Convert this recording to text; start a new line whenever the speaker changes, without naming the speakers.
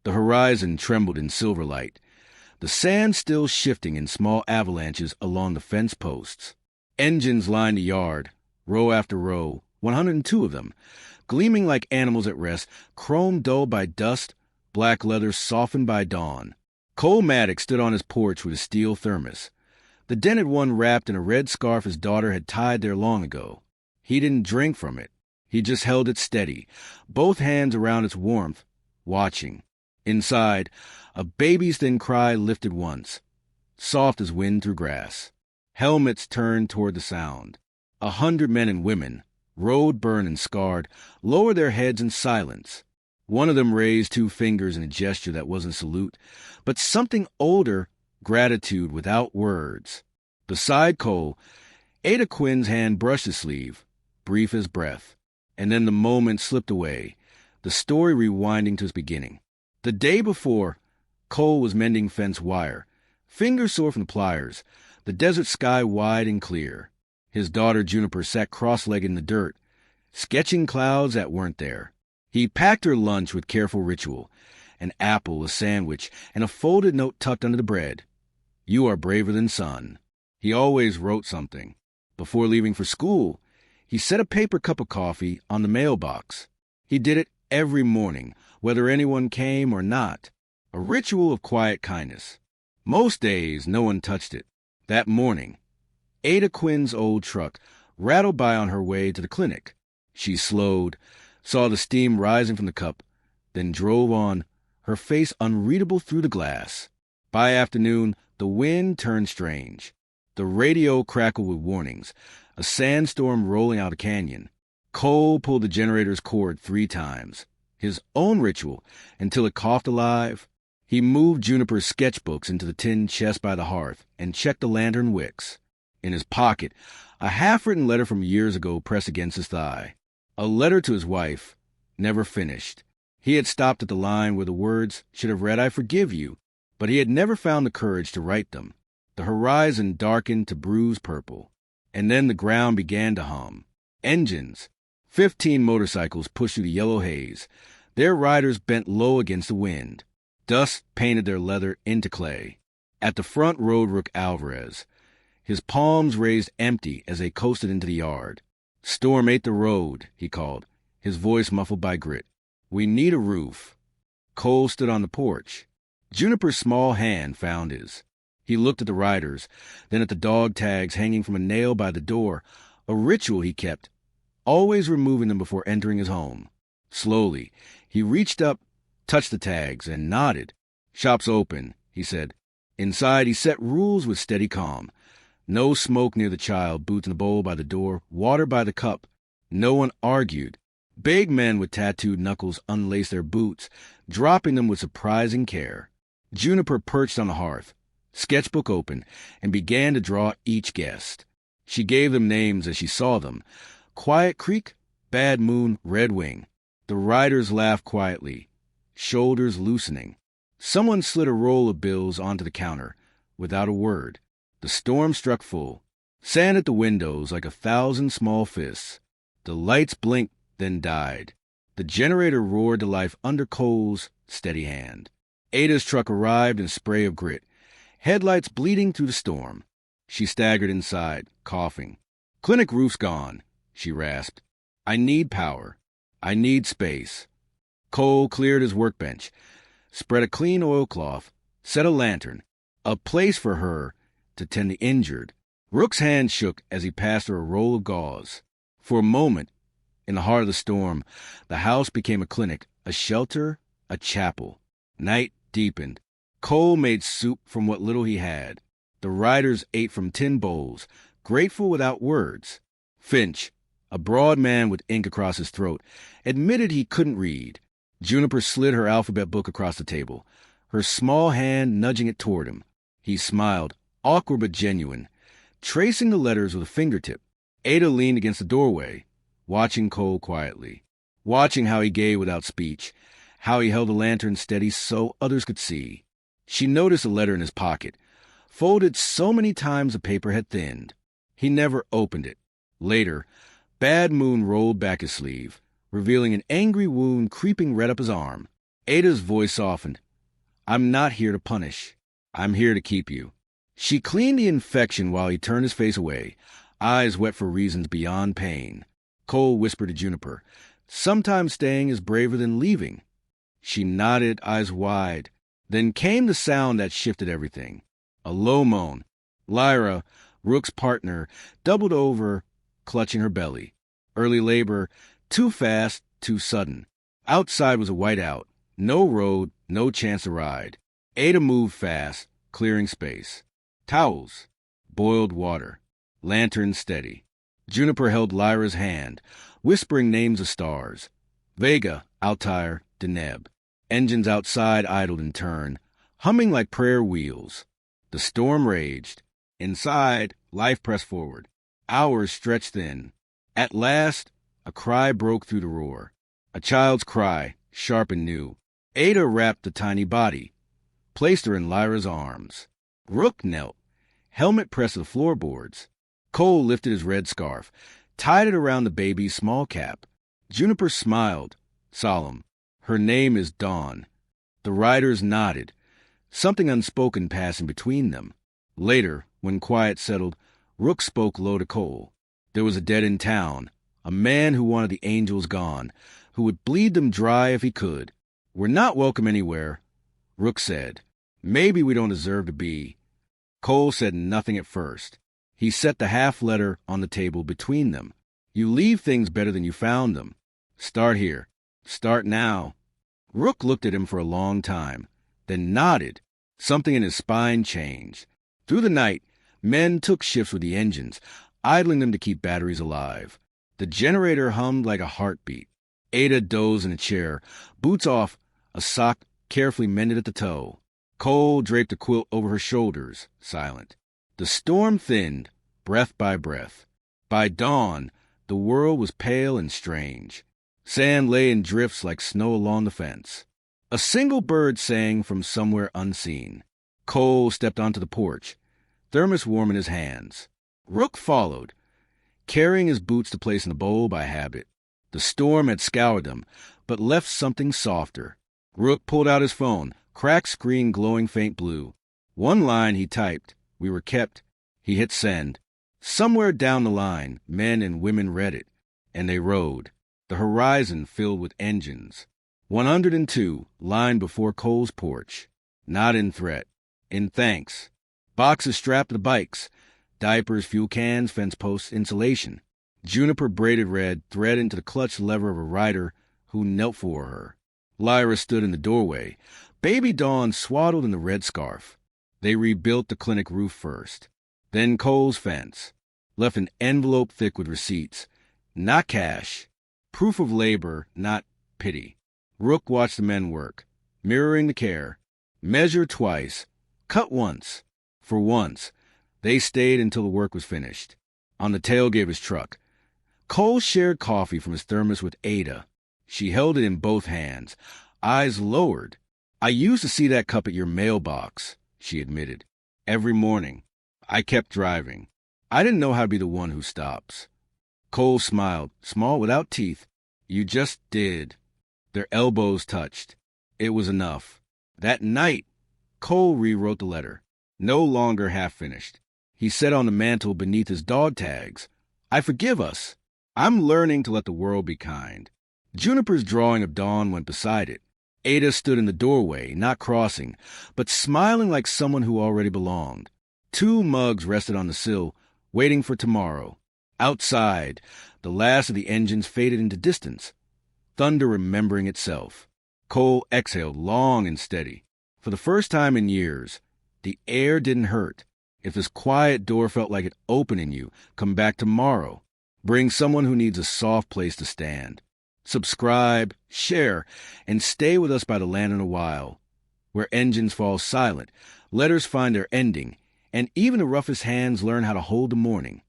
The horizon trembled in silver light, the sand still shifting in small avalanches along the fence posts. Engines lined the yard, row after row, 102 of them, gleaming like animals at rest, chrome dulled by dust, black leather softened by dawn. Cole Maddox stood on his porch with a steel thermos. The dented one wrapped in a red scarf his daughter had tied there long ago. He didn't drink from it. He just held it steady, both hands around its warmth, watching. Inside, a baby's thin cry lifted once, soft as wind through grass. Helmets turned toward the sound. 100 men and women, road-burned and scarred, lowered their heads in silence. One of them raised 2 fingers in a gesture that wasn't salute, but something older, gratitude without words. Beside Cole, Ada Quinn's hand brushed his sleeve, brief as breath, and then the moment slipped away, the story rewinding to its beginning. The day before, Cole was mending fence wire, fingers sore from the pliers, the desert sky wide and clear. His daughter Juniper sat cross-legged in the dirt, sketching clouds that weren't there. He packed her lunch with careful ritual, an apple, a sandwich, and a folded note tucked under the bread. "You are braver than son." He always wrote something. Before leaving for school, he set a paper cup of coffee on the mailbox. He did it every morning, whether anyone came or not, a ritual of quiet kindness. Most days, no one touched it. That morning, Ada Quinn's old truck rattled by on her way to the clinic. She slowed, saw the steam rising from the cup, then drove on, her face unreadable through the glass. By afternoon, the wind turned strange. The radio crackled with warnings, a sandstorm rolling out a canyon. Cole pulled the generator's cord 3 times. His own ritual, until it coughed alive. He moved Juniper's sketchbooks into the tin chest by the hearth and checked the lantern wicks. In his pocket, a half-written letter from years ago pressed against his thigh. A letter to his wife, never finished. He had stopped at the line where the words should have read, "I forgive you," but he had never found the courage to write them. The horizon darkened to bruised purple, and then the ground began to hum. Engines. 15 motorcycles pushed through the yellow haze, their riders bent low against the wind. Dust painted their leather into clay. At the front rode Rook Alvarez, his palms raised empty as they coasted into the yard. "Storm ate the road," he called, his voice muffled by grit. "We need a roof." Cole stood on the porch. Juniper's small hand found his. He looked at the riders, then at the dog tags hanging from a nail by the door, a ritual he kept, always removing them before entering his home. Slowly, he reached up, touched the tags, and nodded. "Shop's open," he said. Inside, he set rules with steady calm. No smoke near the child, boots in a bowl by the door, water by the cup. No one argued. Big men with tattooed knuckles unlaced their boots, dropping them with surprising care. Juniper perched on the hearth, sketchbook open, and began to draw each guest. She gave them names as she saw them. Quiet Creek, Bad Moon, Red Wing. The riders laughed quietly, shoulders loosening. Someone slid a roll of bills onto the counter, without a word. The storm struck full. Sand at the windows like 1,000 small fists. The lights blinked, then died. The generator roared to life under Cole's steady hand. Ada's truck arrived in a spray of grit, headlights bleeding through the storm. She staggered inside, coughing. "Clinic roof's gone," she rasped. "I need power. I need space." Cole cleared his workbench, spread a clean oilcloth, set a lantern, a place for her to tend the injured. Rook's hand shook as he passed her a roll of gauze. For a moment, in the heart of the storm, the house became a clinic, a shelter, a chapel. Night deepened. Cole made soup from what little he had. The riders ate from tin bowls, grateful without words. Finch, a broad man with ink across his throat, admitted he couldn't read. Juniper slid her alphabet book across the table, her small hand nudging it toward him. He smiled, awkward but genuine, tracing the letters with a fingertip. Ada leaned against the doorway, watching Cole quietly, watching how he gave without speech, how he held the lantern steady so others could see. She noticed a letter in his pocket, folded so many times the paper had thinned. He never opened it. Later, Bad Moon rolled back his sleeve, revealing an angry wound creeping right up his arm. Ada's voice softened. I'm not here to punish. I'm here to keep you. She cleaned the infection while he turned his face away, eyes wet for reasons beyond pain. Cole whispered to Juniper, sometimes staying is braver than leaving. She nodded, eyes wide. Then came the sound that shifted everything. A low moan. Lyra, Rook's partner, doubled over, clutching her belly. Early labor, too fast, too sudden. Outside was a whiteout. No road, no chance to ride. Ada moved fast, clearing space. Towels. Boiled water. Lantern steady. Juniper held Lyra's hand, whispering names of stars. Vega, Altair, Deneb. Engines outside idled in turn, humming like prayer wheels. The storm raged. Inside, life pressed forward. Hours stretched thin. At last, a cry broke through the roar. A child's cry, sharp and new. Ada wrapped the tiny body, placed her in Lyra's arms. Rook knelt, helmet pressed to the floorboards. Cole lifted his red scarf, tied it around the baby's small cap. Juniper smiled, solemn. Her name is Dawn. The riders nodded, something unspoken passing between them. Later, when quiet settled, Rook spoke low to Cole. There was a dead in town, a man who wanted the angels gone, who would bleed them dry if he could. We're not welcome anywhere, Rook said. Maybe we don't deserve to be. Cole said nothing at first. He set the half letter on the table between them. You leave things better than you found them. Start here. Start now. Rook looked at him for a long time, then nodded. Something in his spine changed. Through the night, men took shifts with the engines, idling them to keep batteries alive. The generator hummed like a heartbeat. Ada dozed in a chair, boots off, a sock carefully mended at the toe. Cole draped a quilt over her shoulders, silent. The storm thinned, breath by breath. By dawn, the world was pale and strange. Sand lay in drifts like snow along the fence. A single bird sang from somewhere unseen. Cole stepped onto the porch, thermos warm in his hands. Rook followed, carrying his boots to place in the bowl by habit. The storm had scoured them, but left something softer. Rook pulled out his phone, cracked screen glowing faint blue. One line he typed, "We were kept." He hit send. Somewhere down the line, men and women read it, and they rode. The horizon filled with engines. 102 lined before Cole's porch. Not in threat, in thanks. Boxes strapped to the bikes. Diapers, fuel cans, fence posts, insulation. Juniper braided red thread into the clutch lever of a rider who knelt for her. Lyra stood in the doorway, baby Dawn swaddled in the red scarf. They rebuilt the clinic roof first. Then Cole's fence. Left an envelope thick with receipts. Not cash. Proof of labor, not pity. Rook watched the men work, mirroring the care. Measure twice. Cut once. For once. They stayed until the work was finished. On the tailgate of his truck. Cole shared coffee from his thermos with Ada. She held it in both hands, eyes lowered. I used to see that cup at your mailbox, she admitted. Every morning. I kept driving. I didn't know how to be the one who stops. Cole smiled, small without teeth. You just did. Their elbows touched. It was enough. That night, Cole rewrote the letter, no longer half finished. He said on the mantel beneath his dog tags, I forgive us. I'm learning to let the world be kind. Juniper's drawing of Dawn went beside it. Ada stood in the doorway, not crossing, but smiling like someone who already belonged. 2 mugs rested on the sill, waiting for tomorrow. Outside, the last of the engines faded into distance, thunder remembering itself. Cole exhaled long and steady. For the first time in years, the air didn't hurt. If this quiet door felt like it opened in you, come back tomorrow. Bring someone who needs a soft place to stand. Subscribe, share, and stay with us by the land in a while, where engines fall silent, letters find their ending, and even the roughest hands learn how to hold the morning.